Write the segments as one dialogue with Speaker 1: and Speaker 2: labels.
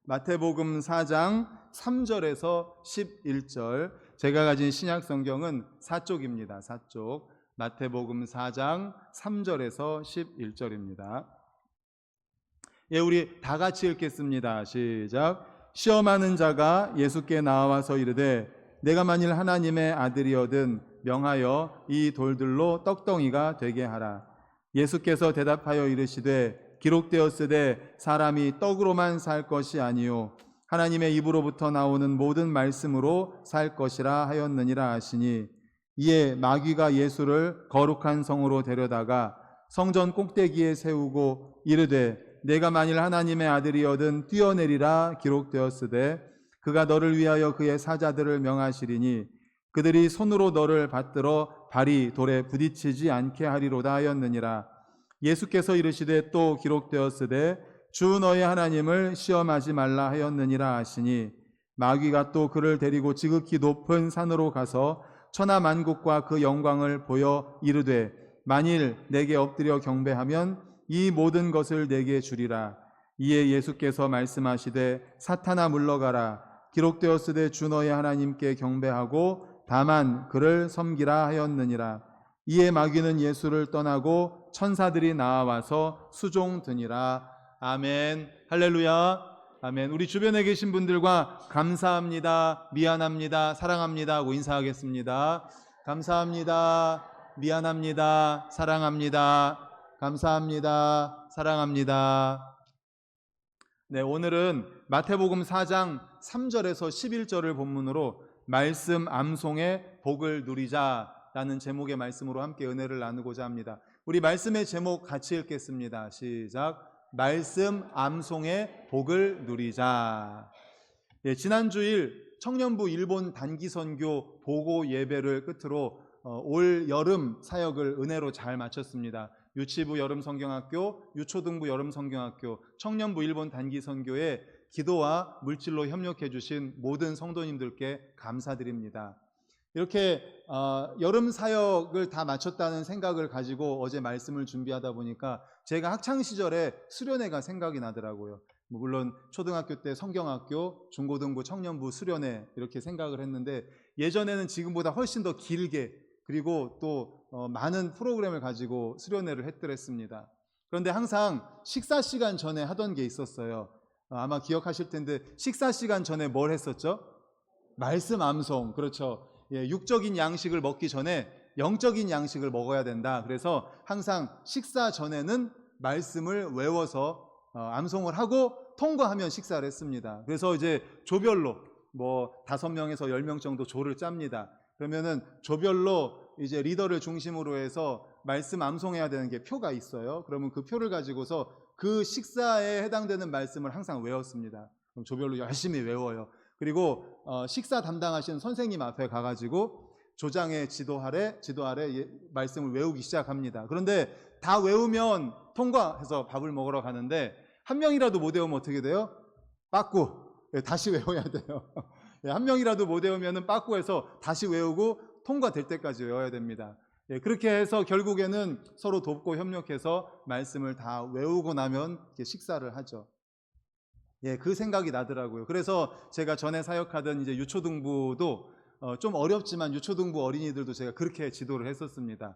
Speaker 1: 마태복음 4장 3절에서 11절. 제가 가진 신약 성경은 4쪽입니다. 4쪽. 마태복음 4장 3절에서 11절입니다. 예, 우리 다 같이 읽겠습니다. 시작. 시험하는 자가 예수께 나와서 이르되 내가 만일 하나님의 아들이거든 명하여 이 돌들로 떡덩이가 되게 하라. 예수께서 대답하여 이르시되 기록되었으되 사람이 떡으로만 살 것이 아니요 하나님의 입으로부터 나오는 모든 말씀으로 살 것이라 하였느니라 하시니, 이에 마귀가 예수를 거룩한 성으로 데려다가 성전 꼭대기에 세우고 이르되 내가 만일 하나님의 아들이거든 뛰어내리라. 기록되었으되 그가 너를 위하여 그의 사자들을 명하시리니 그들이 손으로 너를 받들어 발이 돌에 부딪히지 않게 하리로다 하였느니라. 예수께서 이르시되 또 기록되었으되 주 너의 하나님을 시험하지 말라 하였느니라 하시니, 마귀가 또 그를 데리고 지극히 높은 산으로 가서 천하만국과 그 영광을 보여 이르되 만일 내게 엎드려 경배하면 이 모든 것을 내게 주리라. 이에 예수께서 말씀하시되 사탄아 물러가라. 기록되었으되 주 너의 하나님께 경배하고 다만 그를 섬기라 하였느니라. 이에 마귀는 예수를 떠나고 천사들이 나와서 수종드니라. 아멘. 할렐루야. 아멘. 우리 주변에 계신 분들과 감사합니다, 미안합니다, 사랑합니다 하고 인사하겠습니다. 감사합니다, 미안합니다, 사랑합니다. 감사합니다, 사랑합니다. 네, 오늘은 마태복음 4장 3절에서 11절을 본문으로 말씀 암송의 복을 누리자라는 제목의 말씀으로 함께 은혜를 나누고자 합니다. 우리 말씀의 제목 같이 읽겠습니다. 시작. 말씀 암송의 복을 누리자. 예, 지난 주일 청년부 일본 단기 선교 보고 예배를 끝으로 올 여름 사역을 은혜로 잘 마쳤습니다. 유치부 여름 성경학교, 유초등부 여름 성경학교, 청년부 일본 단기 선교에 기도와 물질로 협력해 주신 모든 성도님들께 감사드립니다. 이렇게 여름 사역을 다 마쳤다는 생각을 가지고 어제 말씀을 준비하다 보니까 제가 학창시절에 수련회가 생각이 나더라고요. 물론 초등학교 때 성경학교, 중고등부 청년부 수련회 이렇게 생각을 했는데, 예전에는 지금보다 훨씬 더 길게 그리고 또 많은 프로그램을 가지고 수련회를 했더랬습니다. 그런데 항상 식사 시간 전에 하던 게 있었어요. 아마 기억하실 텐데 식사 시간 전에 뭘 했었죠? 말씀 암송. 그렇죠. 예, 육적인 양식을 먹기 전에 영적인 양식을 먹어야 된다. 그래서 항상 식사 전에는 말씀을 외워서 암송을 하고 통과하면 식사를 했습니다. 그래서 이제 조별로 5명에서 10명 정도 조를 짭니다. 그러면은 조별로 이제 리더를 중심으로 해서 말씀 암송해야 되는 게 표가 있어요. 그러면 그 표를 가지고서 그 식사에 해당되는 말씀을 항상 외웠습니다. 그럼 조별로 열심히 외워요. 그리고 식사 담당하시는 선생님 앞에 가가지고 조장의 지도 아래 말씀을 외우기 시작합니다. 그런데 다 외우면 통과해서 밥을 먹으러 가는데 한 명이라도 못 외우면 어떻게 돼요? 빠꾸. 다시 외워야 돼요. 한 명이라도 못 외우면 빠꾸해서 다시 외우고 통과될 때까지 외워야 됩니다. 그렇게 해서 결국에는 서로 돕고 협력해서 말씀을 다 외우고 나면 식사를 하죠. 그 생각이 나더라고요. 그래서 제가 전에 사역하던 이제 유초등부도 좀 어렵지만 유초등부 어린이들도 제가 그렇게 지도를 했었습니다.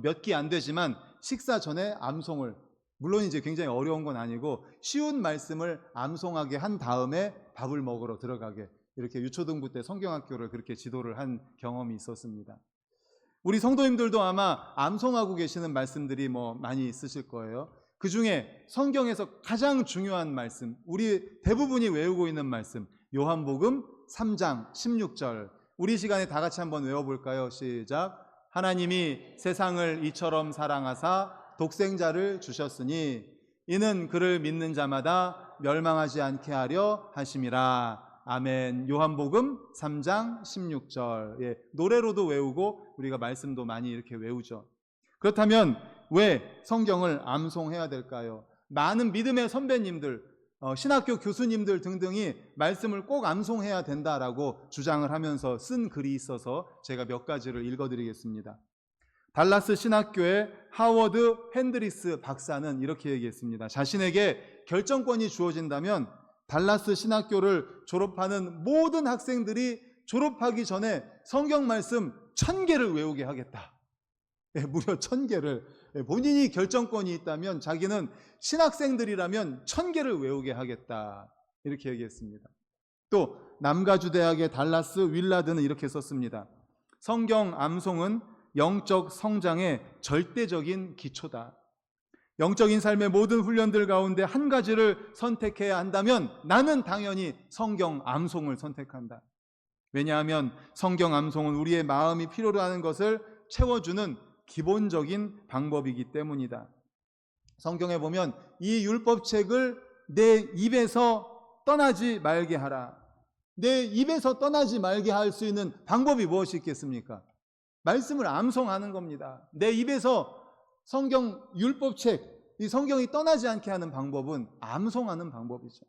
Speaker 1: 몇 기 안 되지만 식사 전에 암송을, 물론 이제 굉장히 어려운 건 아니고 쉬운 말씀을 암송하게 한 다음에 밥을 먹으러 들어가게, 이렇게 유초등부 때 성경학교를 그렇게 지도를 한 경험이 있었습니다. 우리 성도님들도 아마 암송하고 계시는 말씀들이 많이 있으실 거예요. 그 중에 성경에서 가장 중요한 말씀, 우리 대부분이 외우고 있는 말씀, 요한복음 3장 16절. 우리 시간에 다 같이 한번 외워볼까요? 시작. 하나님이 세상을 이처럼 사랑하사 독생자를 주셨으니 이는 그를 믿는 자마다 멸망하지 않게 하려 하심이라. 아멘. 요한복음 3장 16절. 노래로도 외우고 우리가 말씀도 많이 이렇게 외우죠. 그렇다면 왜 성경을 암송해야 될까요? 많은 믿음의 선배님들, 신학교 교수님들 등등이 말씀을 꼭 암송해야 된다라고 주장을 하면서 쓴 글이 있어서 제가 몇 가지를 읽어드리겠습니다. 달라스 신학교의 하워드 핸드리스 박사는 이렇게 얘기했습니다. 자신에게 결정권이 주어진다면 달라스 신학교를 졸업하는 모든 학생들이 졸업하기 전에 성경 말씀 1000개를 외우게 하겠다. 무려 1000개를. 본인이 결정권이 있다면 자기는 신학생들이라면 1000개를 외우게 하겠다. 이렇게 얘기했습니다. 또 남가주대학의 달라스 윌라드는 이렇게 썼습니다. 성경 암송은 영적 성장의 절대적인 기초다. 영적인 삶의 모든 훈련들 가운데 한 가지를 선택해야 한다면 나는 당연히 성경 암송을 선택한다. 왜냐하면 성경 암송은 우리의 마음이 필요로 하는 것을 채워주는 기본적인 방법이기 때문이다. 성경에 보면 이 율법책을 내 입에서 떠나지 말게 하라. 내 입에서 떠나지 말게 할 수 있는 방법이 무엇이 있겠습니까? 말씀을 암송하는 겁니다. 내 입에서 성경 율법책, 이 성경이 떠나지 않게 하는 방법은 암송하는 방법이죠.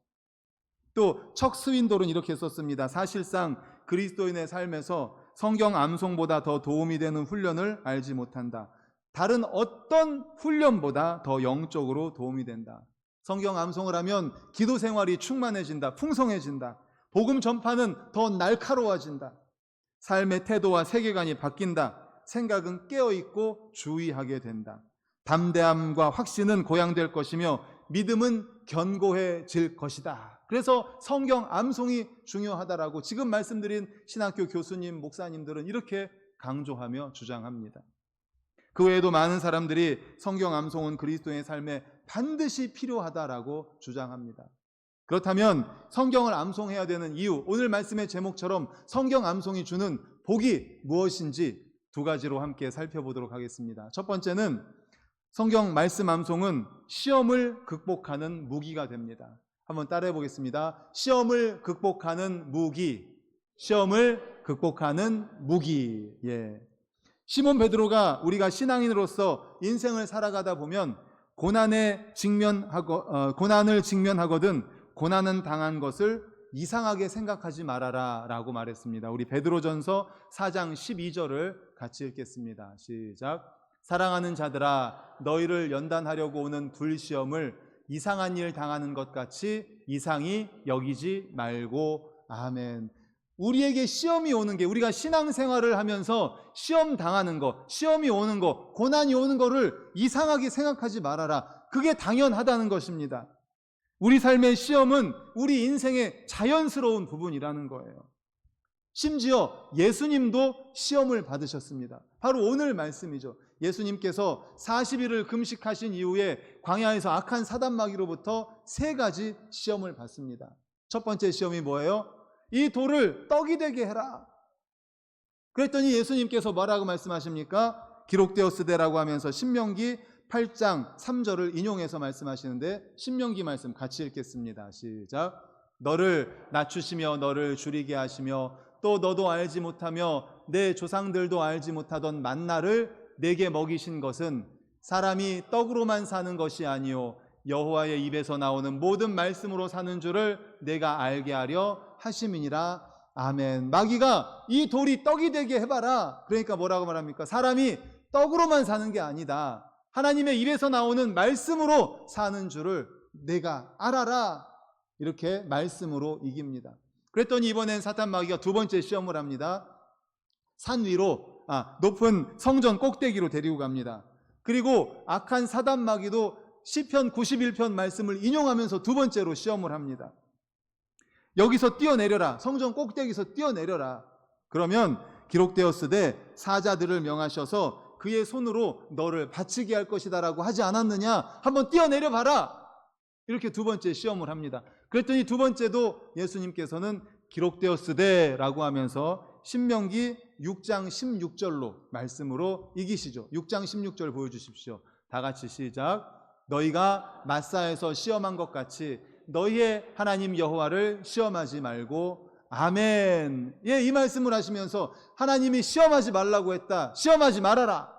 Speaker 1: 또 척 스윈돌은 이렇게 썼습니다. 사실상 그리스도인의 삶에서 성경 암송보다 더 도움이 되는 훈련을 알지 못한다. 다른 어떤 훈련보다 더 영적으로 도움이 된다. 성경 암송을 하면 기도 생활이 충만해진다. 풍성해진다. 복음 전파는 더 날카로워진다. 삶의 태도와 세계관이 바뀐다. 생각은 깨어있고 주의하게 된다. 담대함과 확신은 고양될 것이며 믿음은 견고해질 것이다. 그래서 성경 암송이 중요하다라고 지금 말씀드린 신학교 교수님, 목사님들은 이렇게 강조하며 주장합니다. 그 외에도 많은 사람들이 성경 암송은 그리스도의 삶에 반드시 필요하다라고 주장합니다. 그렇다면 성경을 암송해야 되는 이유, 오늘 말씀의 제목처럼 성경 암송이 주는 복이 무엇인지 두 가지로 함께 살펴보도록 하겠습니다. 첫 번째는 성경 말씀 암송은 시험을 극복하는 무기가 됩니다. 한번 따라해 보겠습니다. 시험을 극복하는 무기. 시험을 극복하는 무기. 시몬 베드로가 우리가 신앙인으로서 인생을 살아가다 보면 고난을 직면하거든 고난은 당한 것을 이상하게 생각하지 말아라 라고 말했습니다. 우리 베드로전서 4장 12절을 같이 읽겠습니다. 시작. 사랑하는 자들아, 너희를 연단하려고 오는 불시험을 이상한 일 당하는 것 같이 이상히 여기지 말고. 아멘. 우리에게 시험이 오는 게, 우리가 신앙생활을 하면서 시험 당하는 거, 시험이 오는 거, 고난이 오는 거를 이상하게 생각하지 말아라. 그게 당연하다는 것입니다. 우리 삶의 시험은 우리 인생의 자연스러운 부분이라는 거예요. 심지어 예수님도 시험을 받으셨습니다. 바로 오늘 말씀이죠. 예수님께서 40일을 금식하신 이후에 광야에서 악한 사단마귀로부터 3가지 시험을 받습니다. 첫 번째 시험이 뭐예요? 이 돌을 떡이 되게 해라. 그랬더니 예수님께서 뭐라고 말씀하십니까? 기록되었으되라고 하면서 신명기 8장 3절을 인용해서 말씀하시는데, 신명기 말씀 같이 읽겠습니다. 시작. 너를 낮추시며 너를 줄이게 하시며 또 너도 알지 못하며 내 조상들도 알지 못하던 만나를 내게 먹이신 것은 사람이 떡으로만 사는 것이 아니요 여호와의 입에서 나오는 모든 말씀으로 사는 줄을 내가 알게 하려 하심이니라. 아멘. 마귀가 이 돌이 떡이 되게 해봐라. 그러니까 뭐라고 말합니까? 사람이 떡으로만 사는 게 아니다. 하나님의 입에서 나오는 말씀으로 사는 줄을 내가 알아라. 이렇게 말씀으로 이깁니다. 그랬더니 이번엔 사탄 마귀가 두 번째 시험을 합니다. 산 위로, 높은 성전 꼭대기로 데리고 갑니다. 그리고 악한 사단 마귀도 시편 91편 말씀을 인용하면서 두 번째로 시험을 합니다. 여기서 뛰어내려라. 성전 꼭대기에서 뛰어내려라. 그러면 기록되었으되 사자들을 명하셔서 그의 손으로 너를 바치게 할 것이다 라고 하지 않았느냐? 한번 뛰어내려 봐라. 이렇게 두 번째 시험을 합니다. 그랬더니 두 번째도 예수님께서는 기록되었으되 라고 하면서 신명기 6장 16절로 말씀으로 이기시죠. 6장 16절 보여주십시오. 다 같이 시작. 너희가 마사에서 시험한 것 같이 너희의 하나님 여호와를 시험하지 말고. 아멘. 이 말씀을 하시면서 하나님이 시험하지 말라고 했다. 시험하지 말아라.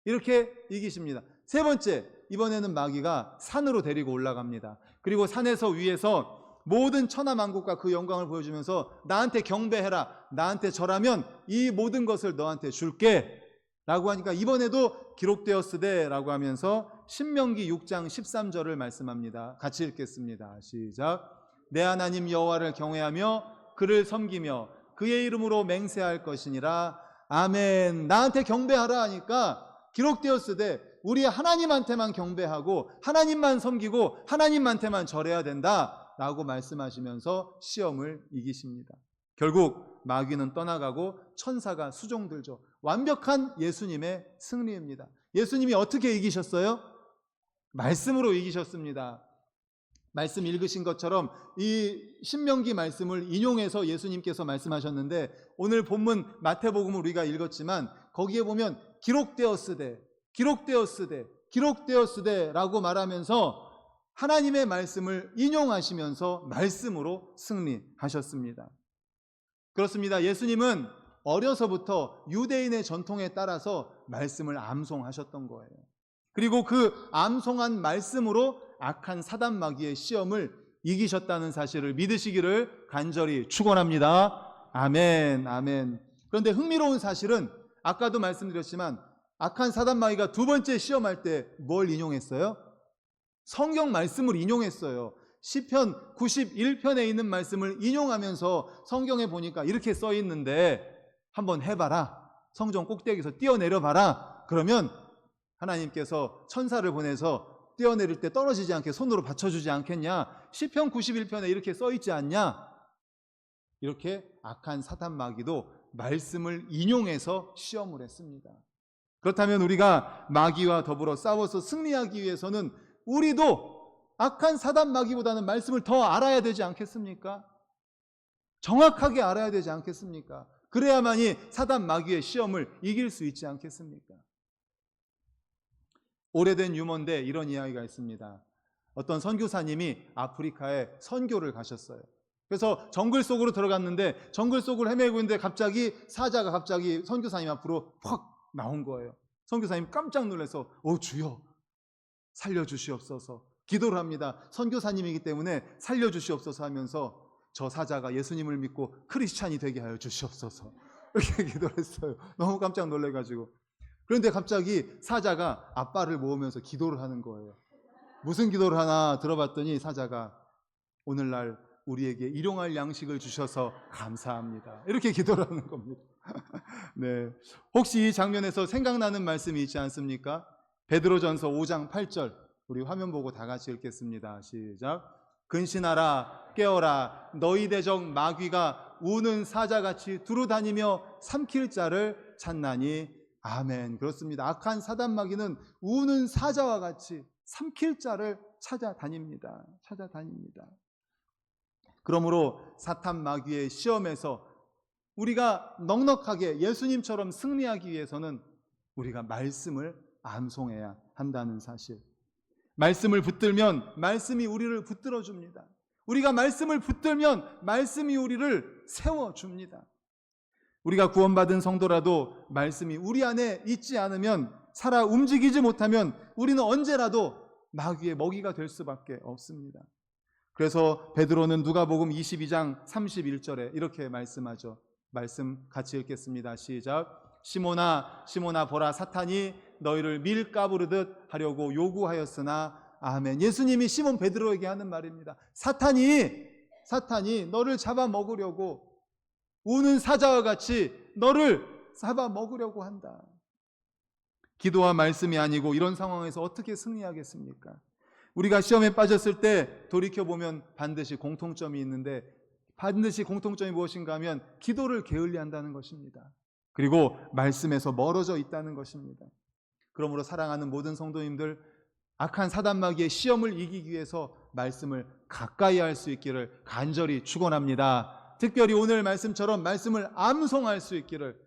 Speaker 1: 이렇게 이기십니다. 세 번째, 이번에는 마귀가 산으로 데리고 올라갑니다. 그리고 산에서 위에서 모든 천하만국과 그 영광을 보여주면서 나한테 경배해라. 나한테 절하면 이 모든 것을 너한테 줄게. 라고 하니까 이번에도 기록되었으되 라고 하면서 신명기 6장 13절을 말씀합니다. 같이 읽겠습니다. 시작. 내 하나님 여호와를 경외하며 그를 섬기며 그의 이름으로 맹세할 것이니라. 아멘. 나한테 경배하라 하니까 기록되었으되 우리 하나님한테만 경배하고 하나님만 섬기고 하나님한테만 절해야 된다라고 말씀하시면서 시험을 이기십니다. 결국 마귀는 떠나가고 천사가 수종들죠. 완벽한 예수님의 승리입니다. 예수님이 어떻게 이기셨어요? 말씀으로 이기셨습니다. 말씀 읽으신 것처럼 이 신명기 말씀을 인용해서 예수님께서 말씀하셨는데, 오늘 본문 마태복음을 우리가 읽었지만 거기에 보면 기록되었으되 라고 말하면서 하나님의 말씀을 인용하시면서 말씀으로 승리하셨습니다. 그렇습니다. 예수님은 어려서부터 유대인의 전통에 따라서 말씀을 암송하셨던 거예요. 그리고 그 암송한 말씀으로 악한 사단 마귀의 시험을 이기셨다는 사실을 믿으시기를 간절히 축원합니다. 아멘, 아멘. 그런데 흥미로운 사실은 아까도 말씀드렸지만 악한 사단 마귀가 두 번째 시험할 때 뭘 인용했어요? 성경 말씀을 인용했어요. 시편 91편에 있는 말씀을 인용하면서 성경에 보니까 이렇게 써 있는데 한번 해봐라. 성전 꼭대기에서 뛰어내려봐라. 그러면 하나님께서 천사를 보내서 뛰어내릴 때 떨어지지 않게 손으로 받쳐주지 않겠냐? 시편 91편에 이렇게 써 있지 않냐? 이렇게 악한 사단 마귀도 말씀을 인용해서 시험을 했습니다. 그렇다면 우리가 마귀와 더불어 싸워서 승리하기 위해서는 우리도 악한 사단 마귀보다는 말씀을 더 알아야 되지 않겠습니까? 정확하게 알아야 되지 않겠습니까? 그래야만이 사단 마귀의 시험을 이길 수 있지 않겠습니까? 오래된 유머인데 이런 이야기가 있습니다. 어떤 선교사님이 아프리카에 선교를 가셨어요. 그래서 정글 속으로 들어갔는데 정글 속을 헤매고 있는데 갑자기 사자가 갑자기 선교사님 앞으로 확 나온 거예요. 선교사님 깜짝 놀라서 주여 살려주시옵소서 기도를 합니다. 선교사님이기 때문에 살려주시옵소서 하면서 저 사자가 예수님을 믿고 크리스찬이 되게 하여 주시옵소서 이렇게 기도를 했어요. 너무 깜짝 놀래가지고. 그런데 갑자기 사자가 앞발을 모으면서 기도를 하는 거예요. 무슨 기도를 하나 들어봤더니 사자가 오늘날 우리에게 일용할 양식을 주셔서 감사합니다. 이렇게 기도를 하는 겁니다. 네. 혹시 이 장면에서 생각나는 말씀이 있지 않습니까? 베드로전서 5장 8절 우리 화면 보고 다 같이 읽겠습니다. 시작. 근신하라 깨어라 너희 대적 마귀가 우는 사자같이 두루다니며 삼킬 자를 찾나니. 아멘. 그렇습니다. 악한 사단 마귀는 우는 사자와 같이 삼킬 자를 찾아다닙니다. 그러므로 사탄 마귀의 시험에서 우리가 넉넉하게 예수님처럼 승리하기 위해서는 우리가 말씀을 암송해야 한다는 사실. 말씀을 붙들면 말씀이 우리를 붙들어 줍니다. 우리가 말씀을 붙들면 말씀이 우리를 세워줍니다. 우리가 구원받은 성도라도 말씀이 우리 안에 있지 않으면, 살아 움직이지 못하면 우리는 언제라도 마귀의 먹이가 될 수밖에 없습니다. 그래서 베드로는 누가복음 22장 31절에 이렇게 말씀하죠. 말씀 같이 읽겠습니다. 시작. 시몬아 시몬아 보라 사탄이 너희를 밀가부르듯 하려고 요구하였으나. 아멘. 예수님이 시몬 베드로에게 하는 말입니다. 사탄이 너를 잡아먹으려고 우는 사자와 같이 너를 잡아먹으려고 한다. 기도와 말씀이 아니고 이런 상황에서 어떻게 승리하겠습니까? 우리가 시험에 빠졌을 때 돌이켜보면 반드시 공통점이 있는데, 반드시 공통점이 무엇인가 하면 기도를 게을리한다는 것입니다. 그리고 말씀에서 멀어져 있다는 것입니다. 그러므로 사랑하는 모든 성도님들, 악한 사단 마귀의 시험을 이기기 위해서 말씀을 가까이 할 수 있기를 간절히 축원합니다. 특별히 오늘 말씀처럼 말씀을 암송할 수 있기를,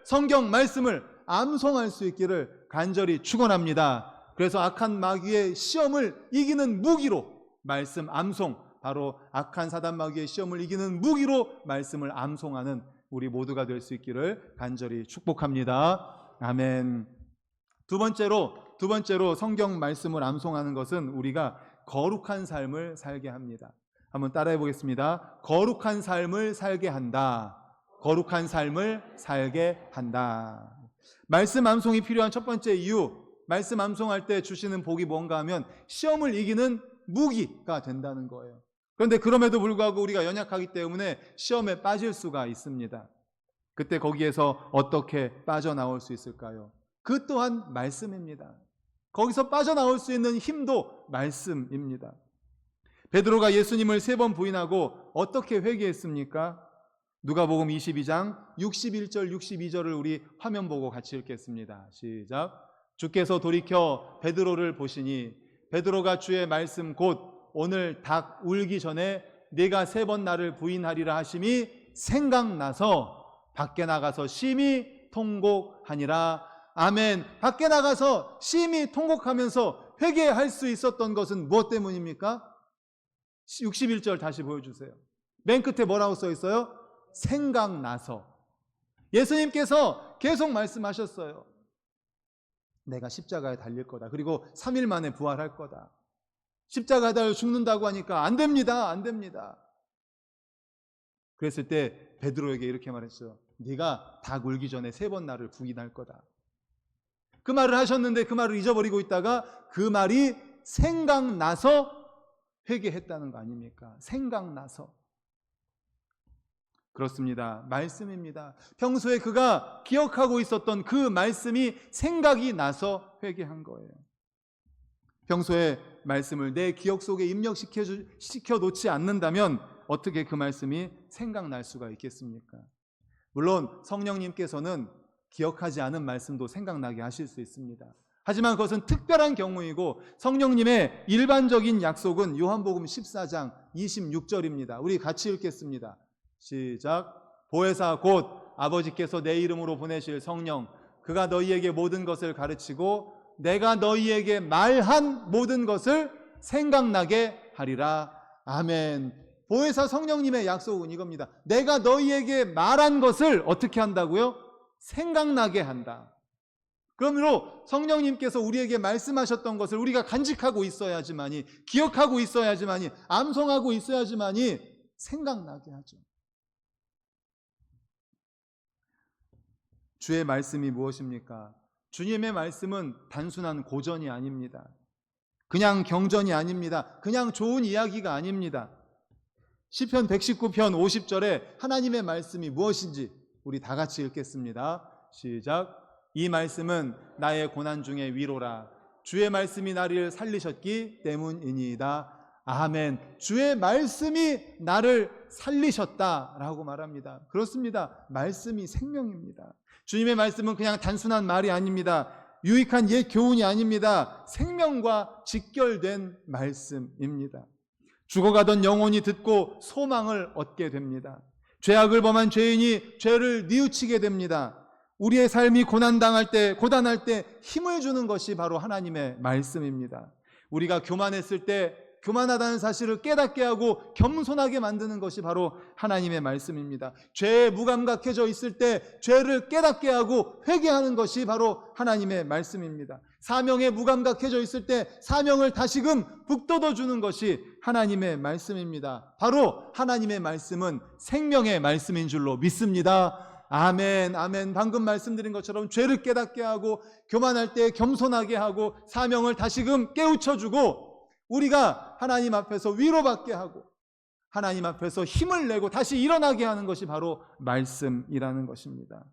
Speaker 1: 성경 말씀을 암송할 수 있기를 간절히 축원합니다. 그래서 악한 마귀의 시험을 이기는 무기로 말씀 암송, 바로 악한 사단 마귀의 시험을 이기는 무기로 말씀을 암송하는 우리 모두가 될 수 있기를 간절히 축복합니다. 아멘. 두 번째로 성경 말씀을 암송하는 것은 우리가 거룩한 삶을 살게 합니다. 한번 따라해 보겠습니다. 거룩한 삶을 살게 한다. 거룩한 삶을 살게 한다. 말씀 암송이 필요한 첫 번째 이유, 말씀 암송할 때 주시는 복이 뭔가 하면 시험을 이기는 무기가 된다는 거예요. 그런데 그럼에도 불구하고 우리가 연약하기 때문에 시험에 빠질 수가 있습니다. 그때 거기에서 어떻게 빠져나올 수 있을까요? 그 또한 말씀입니다. 거기서 빠져나올 수 있는 힘도 말씀입니다. 베드로가 예수님을 3번 부인하고 어떻게 회개했습니까? 누가복음 22장 61절 62절을 우리 화면 보고 같이 읽겠습니다. 시작. 주께서 돌이켜 베드로를 보시니 베드로가 주의 말씀 곧 오늘 닭 울기 전에 네가 3번 나를 부인하리라 하심이 생각나서 밖에 나가서 심히 통곡하니라. 아멘. 밖에 나가서 심히 통곡하면서 회개할 수 있었던 것은 무엇 때문입니까? 61절 다시 보여주세요. 맨 끝에 뭐라고 써 있어요? 생각나서. 예수님께서 계속 말씀하셨어요. 내가 십자가에 달릴 거다. 그리고 3일 만에 부활할 거다. 십자가에 달려 죽는다고 하니까 안 됩니다. 안 됩니다. 그랬을 때 베드로에게 이렇게 말했어요. 네가 닭 울기 전에 3번 나를 부인할 거다. 그 말을 하셨는데 그 말을 잊어버리고 있다가 그 말이 생각나서 회개했다는 거 아닙니까? 생각나서. 그렇습니다. 말씀입니다. 평소에 그가 기억하고 있었던 그 말씀이 생각이 나서 회개한 거예요. 평소에 말씀을 내 기억 속에 입력시켜 놓지 않는다면 어떻게 그 말씀이 생각날 수가 있겠습니까? 물론 성령님께서는 기억하지 않은 말씀도 생각나게 하실 수 있습니다. 하지만 그것은 특별한 경우이고 성령님의 일반적인 약속은 요한복음 14장 26절입니다. 우리 같이 읽겠습니다. 시작. 보혜사 곧 아버지께서 내 이름으로 보내실 성령 그가 너희에게 모든 것을 가르치고 내가 너희에게 말한 모든 것을 생각나게 하리라. 아멘. 보혜사 성령님의 약속은 이겁니다. 내가 너희에게 말한 것을 어떻게 한다고요? 생각나게 한다. 그러므로 성령님께서 우리에게 말씀하셨던 것을 우리가 간직하고 있어야지만이, 기억하고 있어야지만이, 암송하고 있어야지만이 생각나게 하죠. 주의 말씀이 무엇입니까? 주님의 말씀은 단순한 고전이 아닙니다. 그냥 경전이 아닙니다. 그냥 좋은 이야기가 아닙니다. 시편 119편 50절에 하나님의 말씀이 무엇인지 우리 다 같이 읽겠습니다. 시작. 이 말씀은 나의 고난 중에 위로라. 주의 말씀이 나를 살리셨기 때문이니이다. 아멘. 주의 말씀이 나를 살리셨다라고 말합니다. 그렇습니다. 말씀이 생명입니다. 주님의 말씀은 그냥 단순한 말이 아닙니다. 유익한 옛 교훈이 아닙니다. 생명과 직결된 말씀입니다. 죽어가던 영혼이 듣고 소망을 얻게 됩니다. 죄악을 범한 죄인이 죄를 뉘우치게 됩니다. 우리의 삶이 고난할 때 힘을 주는 것이 바로 하나님의 말씀입니다. 우리가 교만했을 때 교만하다는 사실을 깨닫게 하고 겸손하게 만드는 것이 바로 하나님의 말씀입니다. 죄에 무감각해져 있을 때 죄를 깨닫게 하고 회개하는 것이 바로 하나님의 말씀입니다. 사명에 무감각해져 있을 때 사명을 다시금 북돋워 주는 것이 하나님의 말씀입니다. 바로 하나님의 말씀은 생명의 말씀인 줄로 믿습니다. 아멘, 아멘. 방금 말씀드린 것처럼 죄를 깨닫게 하고 교만할 때 겸손하게 하고 사명을 다시금 깨우쳐주고 우리가 하나님 앞에서 위로받게 하고 하나님 앞에서 힘을 내고 다시 일어나게 하는 것이 바로 말씀이라는 것입니다.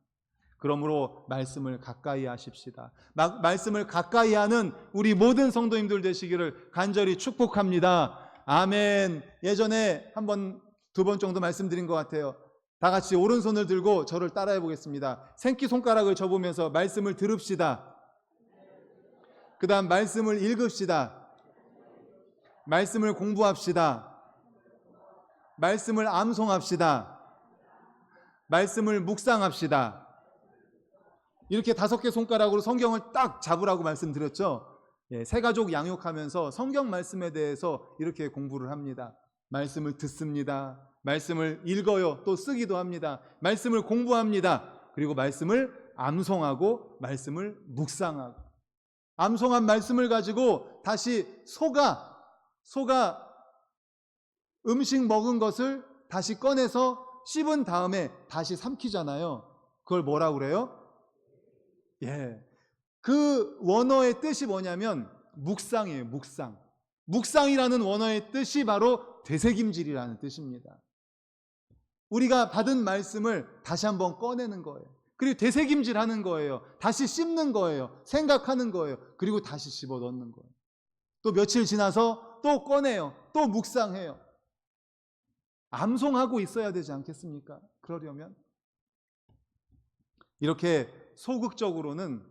Speaker 1: 그러므로 말씀을 가까이 하십시다. 말씀을 가까이 하는 우리 모든 성도님들 되시기를 간절히 축복합니다. 아멘. 예전에 두 번 정도 말씀드린 것 같아요. 다 같이 오른손을 들고 저를 따라해 보겠습니다. 생기손가락을 접으면서 말씀을 들읍시다. 그 다음 말씀을 읽읍시다. 말씀을 공부합시다. 말씀을 암송합시다. 말씀을 묵상합시다. 이렇게 5개 손가락으로 성경을 딱 잡으라고 말씀드렸죠. 새가족 양육하면서 성경 말씀에 대해서 이렇게 공부를 합니다. 말씀을 듣습니다. 말씀을 읽어요. 또 쓰기도 합니다. 말씀을 공부합니다. 그리고 말씀을 암송하고 말씀을 묵상하고 암송한 말씀을 가지고 다시 소가 음식 먹은 것을 다시 꺼내서 씹은 다음에 다시 삼키잖아요. 그걸 뭐라고 그래요? 그 원어의 뜻이 뭐냐면 묵상이에요. 묵상. 묵상이라는 원어의 뜻이 바로 되새김질이라는 뜻입니다. 우리가 받은 말씀을 다시 한번 꺼내는 거예요. 그리고 되새김질하는 거예요. 다시 씹는 거예요. 생각하는 거예요. 그리고 다시 집어넣는 거예요. 또 며칠 지나서 또 꺼내요. 또 묵상해요. 암송하고 있어야 되지 않겠습니까? 그러려면 이렇게 소극적으로는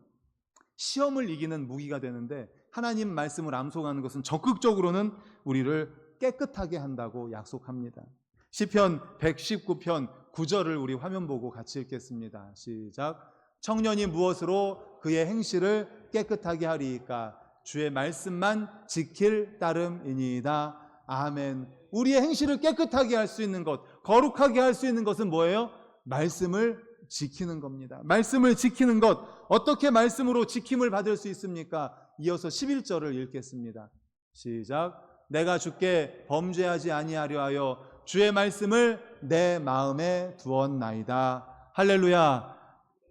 Speaker 1: 시험을 이기는 무기가 되는데, 하나님 말씀을 암송하는 것은 적극적으로는 우리를 깨끗하게 한다고 약속합니다. 시편 119편 9절을 우리 화면 보고 같이 읽겠습니다. 시작. 청년이 무엇으로 그의 행실을 깨끗하게 하리이까? 주의 말씀만 지킬 따름이니이다. 아멘. 우리의 행실을 깨끗하게 할 수 있는 것, 거룩하게 할 수 있는 것은 뭐예요? 말씀을 지키는 겁니다. 말씀을 지키는 것. 어떻게 말씀으로 지킴을 받을 수 있습니까? 이어서 11절을 읽겠습니다. 시작. 내가 주께 범죄하지 아니하려 하여 주의 말씀을 내 마음에 두었나이다. 할렐루야.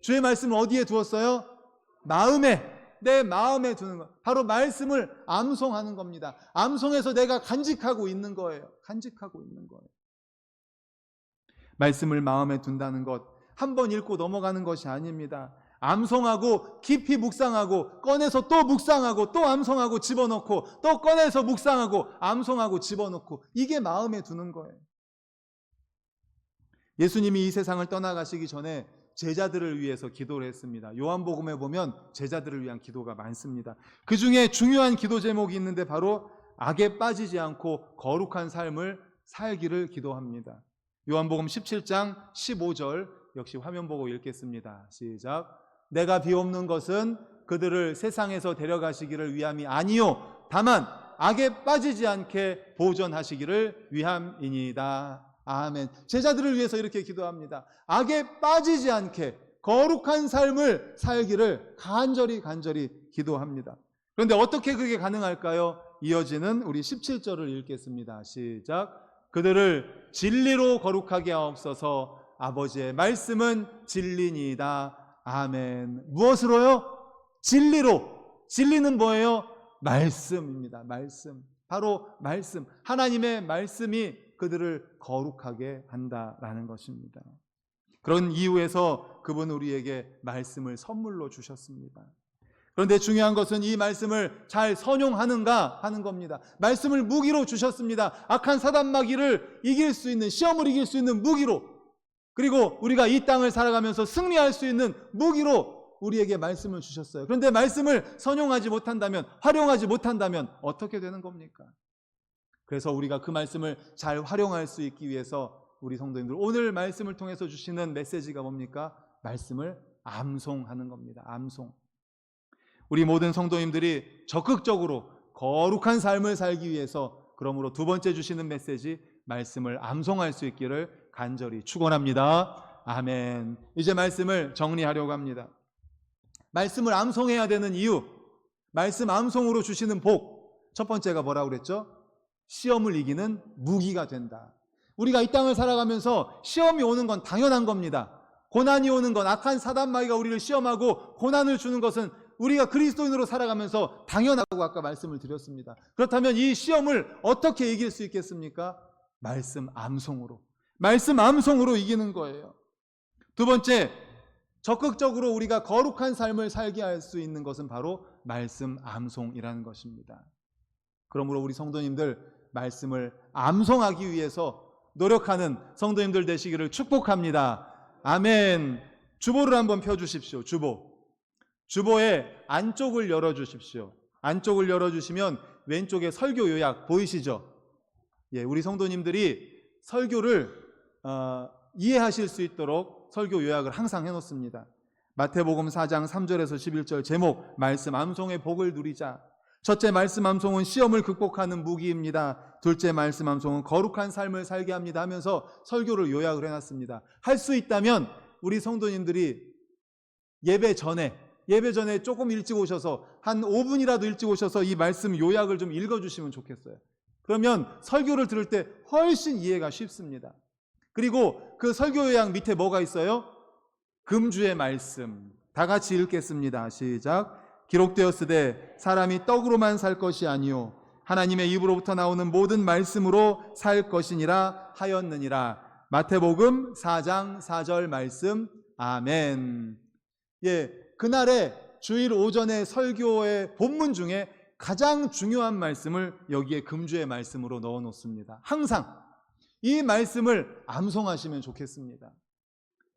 Speaker 1: 주의 말씀을 어디에 두었어요? 마음에, 내 마음에 두는 것. 바로 말씀을 암송하는 겁니다. 암송해서 내가 간직하고 있는 거예요. 간직하고 있는 거예요. 말씀을 마음에 둔다는 것, 한 번 읽고 넘어가는 것이 아닙니다. 암송하고 깊이 묵상하고 꺼내서 또 묵상하고 또 암송하고 집어넣고 또 꺼내서 묵상하고 암송하고 집어넣고, 이게 마음에 두는 거예요. 예수님이 이 세상을 떠나가시기 전에 제자들을 위해서 기도를 했습니다. 요한복음에 보면 제자들을 위한 기도가 많습니다. 그 중에 중요한 기도 제목이 있는데 바로 악에 빠지지 않고 거룩한 삶을 살기를 기도합니다. 요한복음 17장 15절 역시 화면 보고 읽겠습니다. 시작. 내가 비옵는 것은 그들을 세상에서 데려가시기를 위함이 아니요 다만 악에 빠지지 않게 보존하시기를 위함이니이다. 아멘. 제자들을 위해서 이렇게 기도합니다. 악에 빠지지 않게 거룩한 삶을 살기를 간절히 기도합니다. 그런데 어떻게 그게 가능할까요? 이어지는 우리 17절을 읽겠습니다. 시작. 그들을 진리로 거룩하게 하옵소서. 아버지의 말씀은 진리니이다. 아멘. 무엇으로요? 진리로. 진리는 뭐예요? 말씀입니다. 말씀. 바로 말씀. 하나님의 말씀이 그들을 거룩하게 한다라는 것입니다. 그런 이유에서 그분 우리에게 말씀을 선물로 주셨습니다. 그런데 중요한 것은 이 말씀을 잘 선용하는가 하는 겁니다. 말씀을 무기로 주셨습니다. 악한 사단마귀를 이길 수 있는, 시험을 이길 수 있는 무기로, 그리고 우리가 이 땅을 살아가면서 승리할 수 있는 무기로 우리에게 말씀을 주셨어요. 그런데 말씀을 선용하지 못한다면, 활용하지 못한다면 어떻게 되는 겁니까? 그래서 우리가 그 말씀을 잘 활용할 수 있기 위해서 우리 성도님들, 오늘 말씀을 통해서 주시는 메시지가 뭡니까? 말씀을 암송하는 겁니다. 암송. 우리 모든 성도님들이 적극적으로 거룩한 삶을 살기 위해서, 그러므로 두 번째 주시는 메시지, 말씀을 암송할 수 있기를 간절히 축원합니다. 아멘. 이제 말씀을 정리하려고 합니다. 말씀을 암송해야 되는 이유, 말씀 암송으로 주시는 복, 첫 번째가 뭐라고 그랬죠? 시험을 이기는 무기가 된다. 우리가 이 땅을 살아가면서 시험이 오는 건 당연한 겁니다. 고난이 오는 건, 악한 사단마귀가 우리를 시험하고 고난을 주는 것은 우리가 그리스도인으로 살아가면서 당연하다고 아까 말씀을 드렸습니다. 그렇다면 이 시험을 어떻게 이길 수 있겠습니까? 말씀 암송으로. 말씀 암송으로 이기는 거예요. 두 번째, 적극적으로 우리가 거룩한 삶을 살게 할 수 있는 것은 바로 말씀 암송이라는 것입니다. 그러므로 우리 성도님들, 말씀을 암송하기 위해서 노력하는 성도님들 되시기를 축복합니다. 아멘. 주보를 한번 펴주십시오. 주보의 안쪽을 열어주십시오. 안쪽을 열어주시면 왼쪽에 설교 요약 보이시죠? 예, 우리 성도님들이 설교를 이해하실 수 있도록 설교 요약을 항상 해놓습니다. 마태복음 4장 3절에서 11절 제목, 말씀 암송의 복을 누리자. 첫째 말씀 암송은 시험을 극복하는 무기입니다. 둘째 말씀 암송은 거룩한 삶을 살게 합니다 하면서 설교를 요약을 해놨습니다. 할 수 있다면 우리 성도님들이 예배 전에 조금 일찍 오셔서 한 5분이라도 일찍 오셔서 이 말씀 요약을 좀 읽어주시면 좋겠어요. 그러면 설교를 들을 때 훨씬 이해가 쉽습니다. 그리고 그 설교 요약 밑에 뭐가 있어요? 금주의 말씀. 다 같이 읽겠습니다. 시작. 기록되었으되 사람이 떡으로만 살 것이 아니요 하나님의 입으로부터 나오는 모든 말씀으로 살 것이니라 하였느니라. 마태복음 4장 4절 말씀. 아멘. 예, 그날의 주일 오전의 설교의 본문 중에 가장 중요한 말씀을 여기에 금주의 말씀으로 넣어 놓습니다. 항상 이 말씀을 암송하시면 좋겠습니다.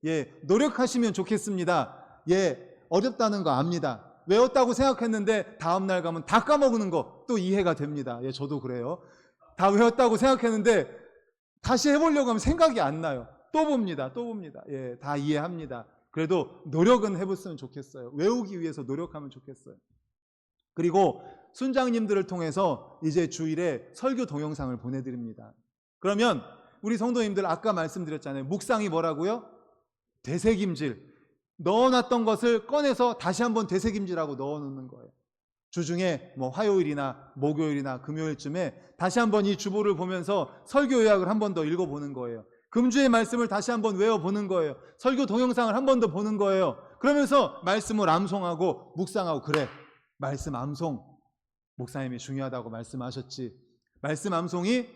Speaker 1: 예, 노력하시면 좋겠습니다. 예, 어렵다는 거 압니다. 외웠다고 생각했는데 다음날 가면 다 까먹는 거 또 이해가 됩니다. 예, 저도 그래요. 다 외웠다고 생각했는데 다시 해보려고 하면 생각이 안 나요. 또 봅니다. 예, 다 이해합니다. 그래도 노력은 해봤으면 좋겠어요. 외우기 위해서 노력하면 좋겠어요. 그리고 순장님들을 통해서 이제 주일에 설교 동영상을 보내드립니다. 그러면 우리 성도님들 아까 말씀드렸잖아요. 묵상이 뭐라고요? 되새김질. 넣어놨던 것을 꺼내서 다시 한번 되새김질하고 넣어놓는 거예요. 주중에 뭐 화요일이나 목요일이나 금요일쯤에 다시 한번 이 주보를 보면서 설교 요약을 한 번 더 읽어보는 거예요. 금주의 말씀을 다시 한번 외워보는 거예요. 설교 동영상을 한 번 더 보는 거예요. 그러면서 말씀을 암송하고 묵상하고, 그래, 말씀 암송 목사님이 중요하다고 말씀하셨지. 말씀 암송이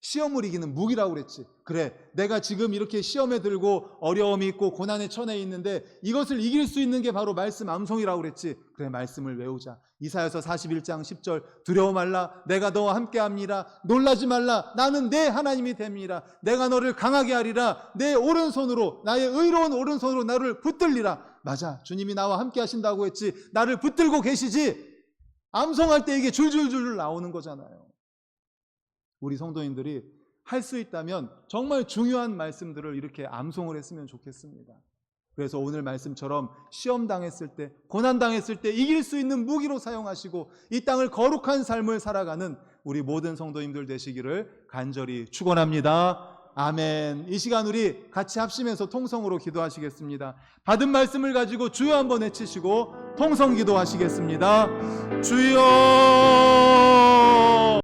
Speaker 1: 시험을 이기는 무기라고 그랬지. 그래, 내가 지금 이렇게 시험에 들고 어려움이 있고 고난에 처해 있는데 이것을 이길 수 있는 게 바로 말씀 암송이라고 그랬지. 그래, 말씀을 외우자. 이사야서 41장 10절. 두려워 말라, 내가 너와 함께합니다. 놀라지 말라, 나는 내 하나님이 됨이라. 내가 너를 강하게 하리라. 내 오른손으로, 나의 의로운 오른손으로 나를 붙들리라. 맞아, 주님이 나와 함께 하신다고 했지. 나를 붙들고 계시지. 암송할 때 이게 줄줄줄 나오는 거잖아요. 우리 성도님들이 할 수 있다면 정말 중요한 말씀들을 이렇게 암송을 했으면 좋겠습니다. 그래서 오늘 말씀처럼 시험 당했을 때, 고난 당했을 때 이길 수 있는 무기로 사용하시고 이 땅을 거룩한 삶을 살아가는 우리 모든 성도님들 되시기를 간절히 축원합니다. 아멘. 이 시간 우리 같이 합심해서 통성으로 기도하시겠습니다. 받은 말씀을 가지고 주여 한번 외치시고 통성 기도하시겠습니다. 주여.